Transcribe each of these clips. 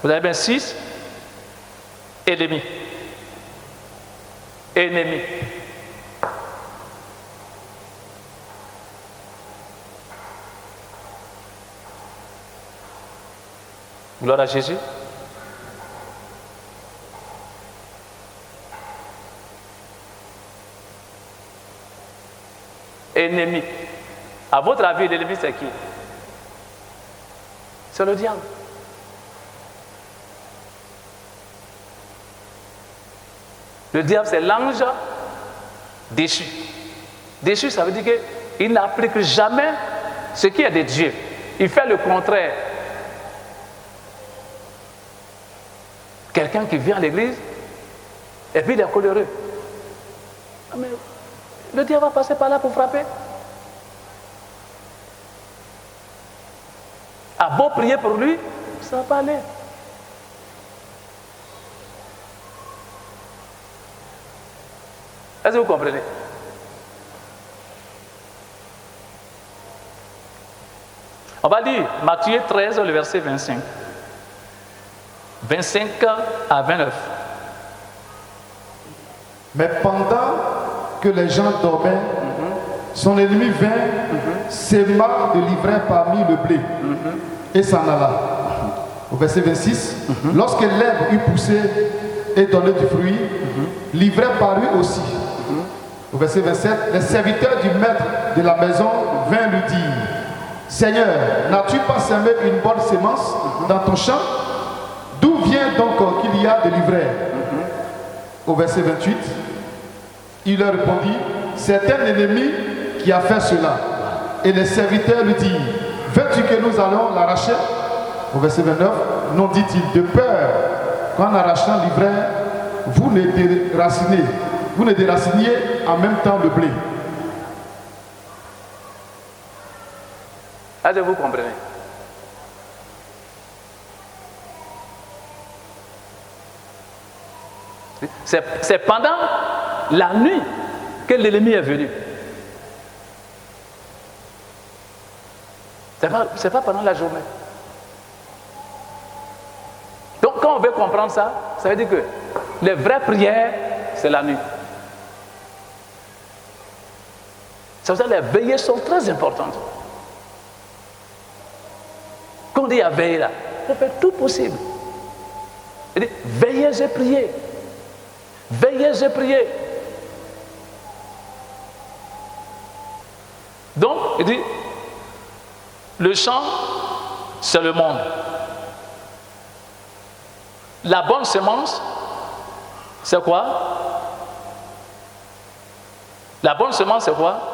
Vous avez bien 6 ennemis. Ennemis. Gloire à Jésus. Ennemi. À votre avis, l'ennemi c'est qui? C'est le diable. Le diable c'est l'ange déchu. Déchu, ça veut dire qu'il n'applique jamais ce qui est de Dieu. Il fait le contraire. Quelqu'un qui vient à l'église et puis il est coléreux. Mais le diable va passer par là pour frapper. A beau prier pour lui, ça ne va pas aller. Est-ce que vous comprenez? On va lire Matthieu 13, le verset 25. 25 à 29. Mais pendant que les gens dormaient, son ennemi vint, s'aima de l'ivraie parmi le blé, et s'en alla. Au verset 26, lorsque l'herbe eut poussé et donné du fruit, l'ivraie parut aussi. Au verset 27, les serviteurs du maître de la maison vinrent lui dire, Seigneur, n'as-tu pas semé une bonne sémence dans ton champ? D'où vient donc qu'il y a de l'ivraie? Au verset 28, il leur répondit, c'est un ennemi qui a fait cela. Et les serviteurs lui dirent, veux-tu que nous allons l'arracher? Au verset 29, non, dit-il, de peur qu'en arrachant l'ivraie, vous ne déraciniez en même temps le blé. Est-ce que vous comprenez? C'est pendant la nuit que l'ennemi est venu. C'est pas pendant la journée. Donc quand on veut comprendre ça, ça veut dire que les vraies prières, c'est la nuit. Ça veut dire que les veillées sont très importantes. Quand on dit à veiller là, il faut faire tout possible. Il dit, veillez et priez. Veillez et priez. Donc, il dit, le champ, c'est le monde. La bonne semence, c'est quoi? La bonne semence, c'est quoi?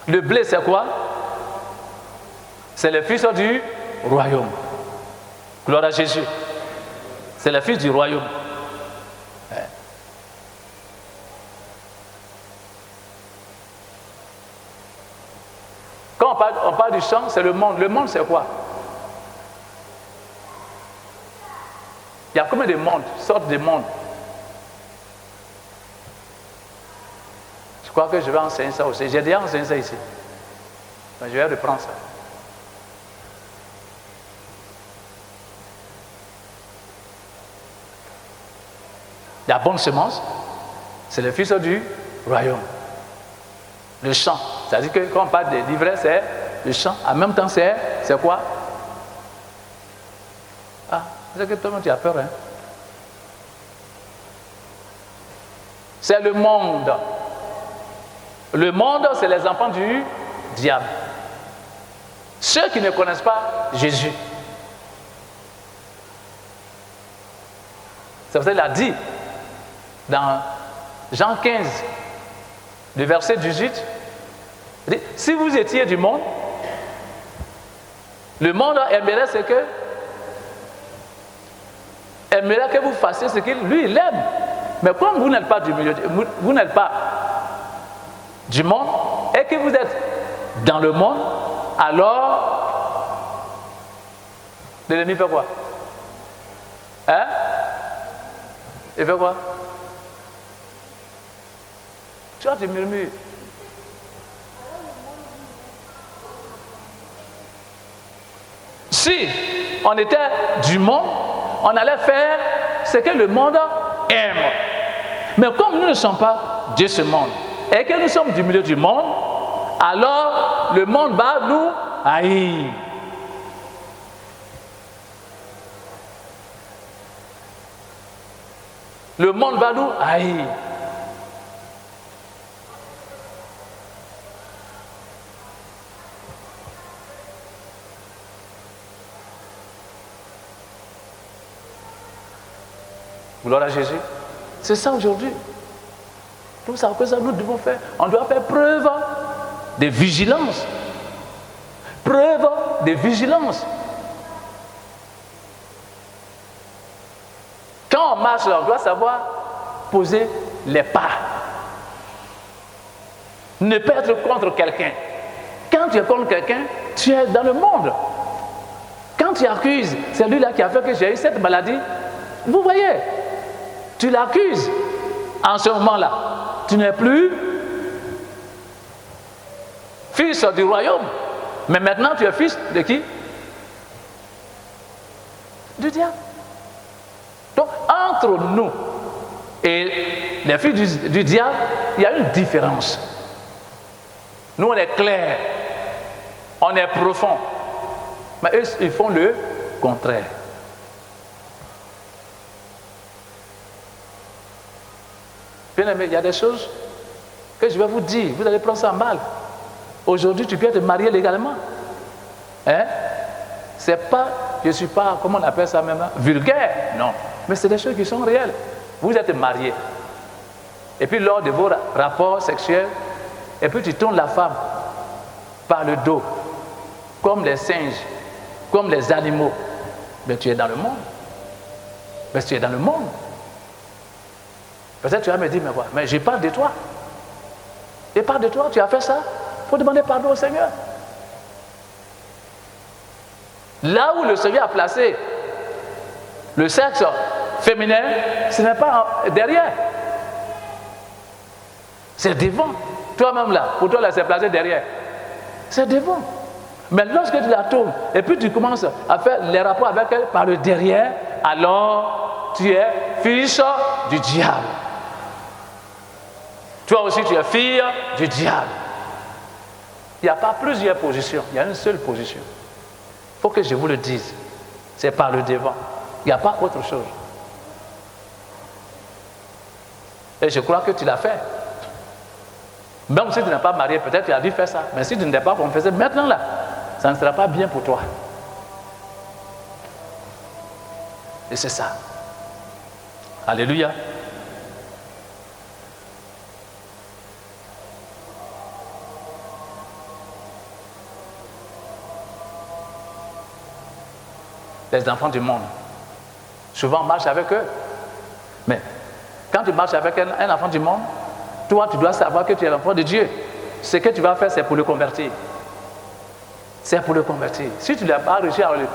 Le blé, c'est quoi? C'est le fils du royaume. Gloire à Jésus. C'est le fils du royaume. Quand on parle du champ, c'est le monde. Le monde, c'est quoi? Il y a combien de mondes, sortes de mondes? Je crois que je vais enseigner ça aussi. J'ai déjà enseigné ça ici. Mais je vais reprendre ça. La bonne semence, c'est le fils du royaume. Le champ. C'est-à-dire que quand on parle de l'ivraie, c'est le champ. En même temps, c'est quoi? Ah, c'est que toi, tu as peur, hein? C'est le monde. Le monde, c'est les enfants du diable. Ceux qui ne connaissent pas Jésus. C'est pour ça qu'il a dit dans Jean 15, le verset 18, il dit, si vous étiez du monde, le monde aimerait ce que vous fassiez ce qu'il lui il aime. Mais comme vous n'êtes pas du milieu, vous n'êtes pas du monde et que vous êtes dans le monde, alors l'ennemi fait quoi? Hein? Il fait quoi? Tu vois, tu murmures. Si on était du monde, on allait faire ce que le monde aime. Mais comme nous ne sommes pas de ce monde et que nous sommes du milieu du monde, alors le monde va nous haïr. Le monde va nous haïr. Gloire à Jésus. C'est ça aujourd'hui. Tout ça que ça nous devons faire. On doit faire preuve de vigilance. Preuve de vigilance. Quand on marche, on doit savoir poser les pas. Ne pas être contre quelqu'un. Quand tu es contre quelqu'un, tu es dans le monde. Quand tu accuses celui-là qui a fait que j'ai eu cette maladie, vous voyez, tu l'accuses. En ce moment-là, tu n'es plus fils du royaume. Mais maintenant, tu es fils de qui? Du diable. Donc, entre nous et les fils du diable, il y a une différence. Nous, on est clair, on est profond. Mais eux, ils font le contraire. Bien aimé, il y a des choses que je vais vous dire, vous allez prendre ça mal. Aujourd'hui, tu peux te marier légalement. Hein? C'est pas, je ne suis pas, comment on appelle ça même, vulgaire, non. Mais c'est des choses qui sont réelles. Vous êtes mariés. Et puis lors de vos rapports sexuels, et puis tu tournes la femme par le dos, comme les singes, comme les animaux. Mais tu es dans le monde. Mais tu es dans le monde. Peut-être tu vas me dire, mais je parle de toi. Je parle de toi, tu as fait ça. Il faut demander pardon au Seigneur. Là où le Seigneur a placé le sexe féminin, ce n'est pas derrière. C'est devant. Toi-même là, pour toi là, c'est placé derrière. C'est devant. Mais lorsque tu la tournes et puis tu commences à faire les rapports avec elle par le derrière, alors tu es fils du diable. Toi aussi, tu es fille du diable. Il n'y a pas plusieurs positions, il y a une seule position. Il faut que je vous le dise. C'est par le devant. Il n'y a pas autre chose. Et je crois que tu l'as fait. Même si tu n'es pas marié, peut-être tu as dû faire ça. Mais si tu n'es pas confessé, maintenant là, ça ne sera pas bien pour toi. Et c'est ça. Alléluia. Les enfants du monde. Souvent, on marche avec eux. Mais quand tu marches avec un enfant du monde, toi, tu dois savoir que tu es l'enfant de Dieu. Ce que tu vas faire, c'est pour le convertir. C'est pour le convertir. Si tu n'as pas réussi à le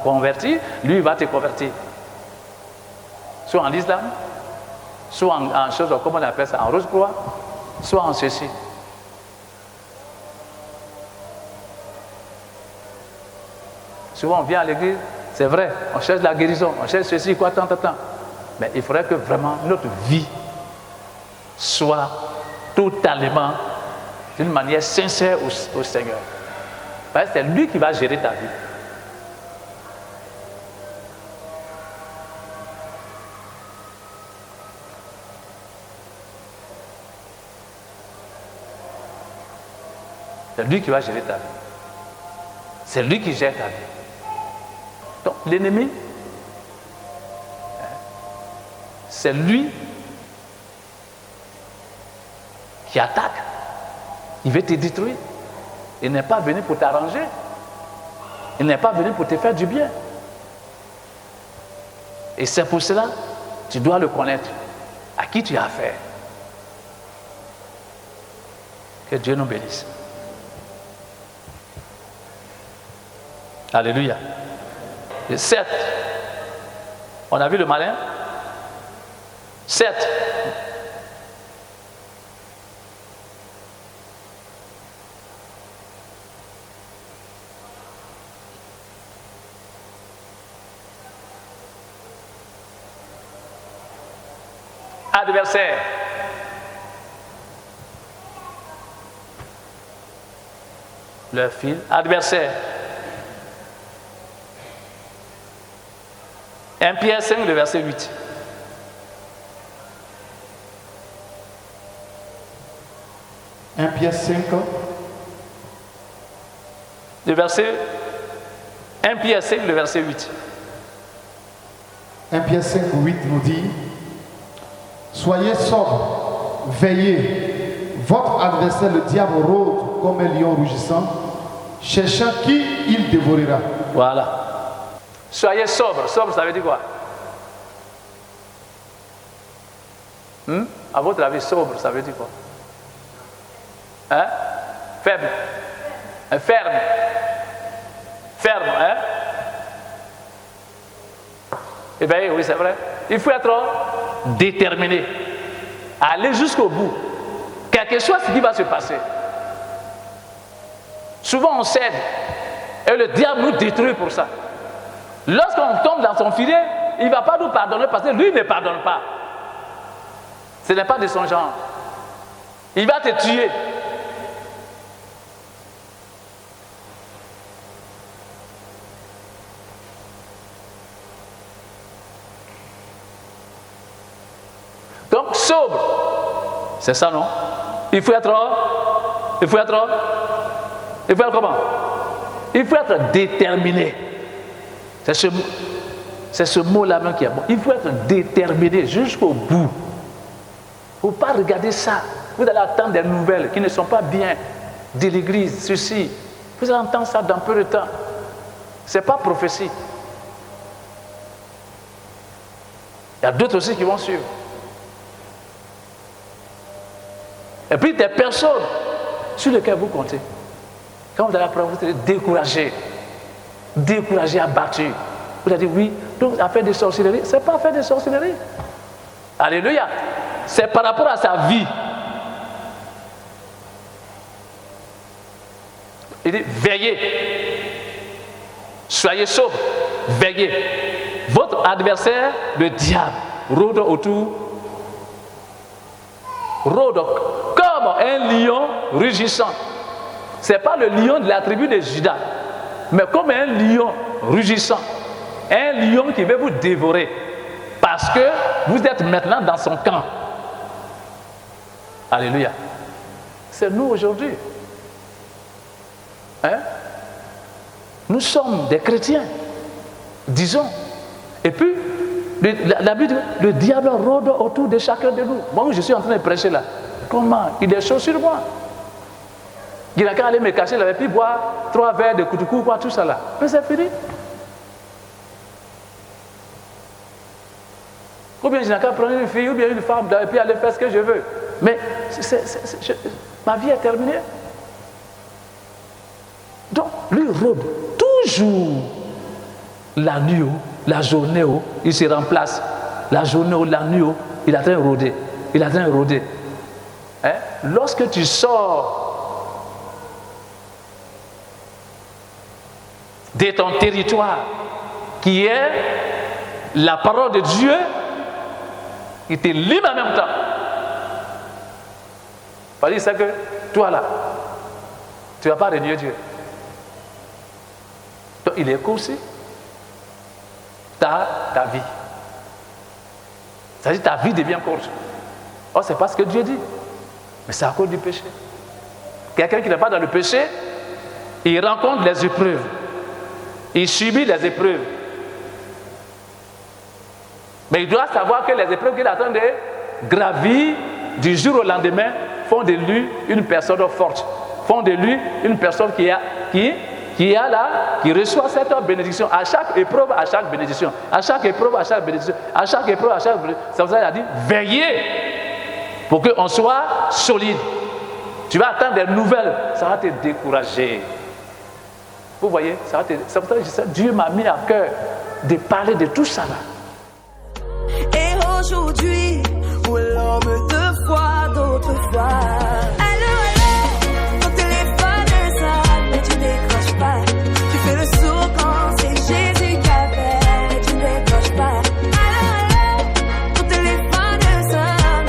convertir, lui, il va te convertir. Soit en l'islam, soit en chose, comment on appelle ça, en rose-croix, soit en ceci. Souvent, on vient à l'église. C'est vrai, on cherche la guérison, on cherche ceci, quoi, tant. Mais il faudrait que vraiment notre vie soit totalement, d'une manière sincère au Seigneur. Parce que c'est lui qui va gérer ta vie. C'est lui qui va gérer ta vie. C'est lui qui gère ta vie. Donc l'ennemi, c'est lui qui attaque. Il veut te détruire. Il n'est pas venu pour t'arranger. Il n'est pas venu pour te faire du bien. Et c'est pour cela que tu dois le connaître. À qui tu as affaire. Que Dieu nous bénisse. Alléluia. Et 7. On a vu le malin. 7. adversaire. Le fil adversaire. 1 Pierre 5, le verset 8. Pierre 5. Le verset 1 Pierre 5, le verset 8. 1 Pierre 5, 8 nous dit: soyez sobres, veillez. Votre adversaire, le diable, rôde comme un lion rugissant, cherchant qui il dévorera. Voilà. Soyez sobres. Sobre, ça veut dire quoi? À votre avis, sobre, ça veut dire quoi? Hein? Faible. Ferme. Ferme, hein? Eh bien, oui, c'est vrai. Il faut être déterminé. Aller jusqu'au bout. Quelque chose qui va se passer. Souvent, on cède. Et le diable nous détruit pour ça. Lorsqu'on tombe dans son filet, il ne va pas nous pardonner parce que lui ne pardonne pas. Ce n'est pas de son genre. Il va te tuer. Donc, sobre. C'est ça, non? Il faut être comment? Il faut être déterminé. C'est ce mot-là même qui est bon. Il faut être déterminé jusqu'au bout. Il ne faut pas regarder ça. Vous allez attendre des nouvelles qui ne sont pas bien de l'église, ceci. Vous allez entendre ça dans peu de temps. Ce n'est pas prophétie. Il y a d'autres aussi qui vont suivre. Et puis des personnes sur lesquelles vous comptez. Quand vous allez apprendre, vous serez découragé. Découragé, abattu. Vous allez dire oui, donc affaire de sorcellerie. Ce n'est pas affaire de sorcellerie. Alléluia. C'est par rapport à sa vie. Il dit veillez. Soyez sobres. Veillez. Votre adversaire, le diable, rôde autour. Rôde comme un lion rugissant. Ce n'est pas le lion de la tribu de Juda, mais comme un lion rugissant. Un lion qui veut vous dévorer. Parce que vous êtes maintenant dans son camp. Alléluia. C'est nous aujourd'hui. Hein? Nous sommes des chrétiens. Disons. Et puis, la Bible dit, le diable rôde autour de chacun de nous. Moi, je suis en train de prêcher là. Comment? Il est chaud sur moi. Il n'a qu'à aller me cacher, il avait pu boire 3 verres de coutou, quoi, tout ça là. Mais c'est fini. Ou bien je n'ai qu'à prendre une fille ou bien une femme et puis aller faire ce que je veux. Mais ma vie est terminée. Donc, lui rôde toujours la nuit, la journée, il se remplace. La journée, la nuit, il est en train de rôder. Il est en train de rôder. Hein? Lorsque tu sors de ton territoire, qui est la parole de Dieu, il te libre en même temps. Parce que c'est que toi là, tu ne vas pas renier Dieu. Donc il est aussi ta vie. C'est-à-dire ta vie devient courte. Oh, c'est pas ce que Dieu dit. Mais c'est à cause du péché. Quelqu'un qui n'est pas dans le péché, il rencontre les épreuves. Il subit les épreuves. Mais il doit savoir que les épreuves qu'il attend de gravir du jour au lendemain font de lui une personne forte. Font de lui une personne qui reçoit cette bénédiction. À chaque épreuve, à chaque bénédiction. À chaque épreuve, à chaque bénédiction. À chaque épreuve, à chaque bénédiction. C'est pour ça qu'il a dit, veillez pour qu'on soit solide. Tu vas attendre des nouvelles, ça va te décourager. Vous voyez, c'est pour ça que je sais, Dieu m'a mis à cœur de parler de tout ça là. Et aujourd'hui, où l'homme de foi d'autrefois. Allô, allô, ton téléphone sonne, mais tu décroches pas. Tu fais le sourd quand c'est Jésus qui appelle, mais tu décroches pas. Allô, allô, ton téléphone sonne,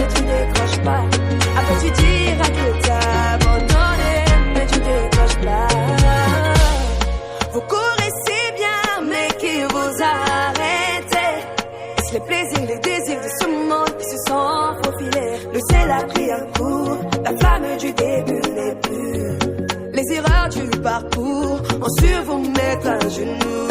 parcours ont su vous mettre à genoux.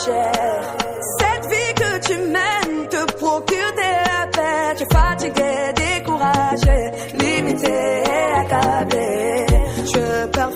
Cette vie que tu mènes te procure de la paix. Tu es fatigué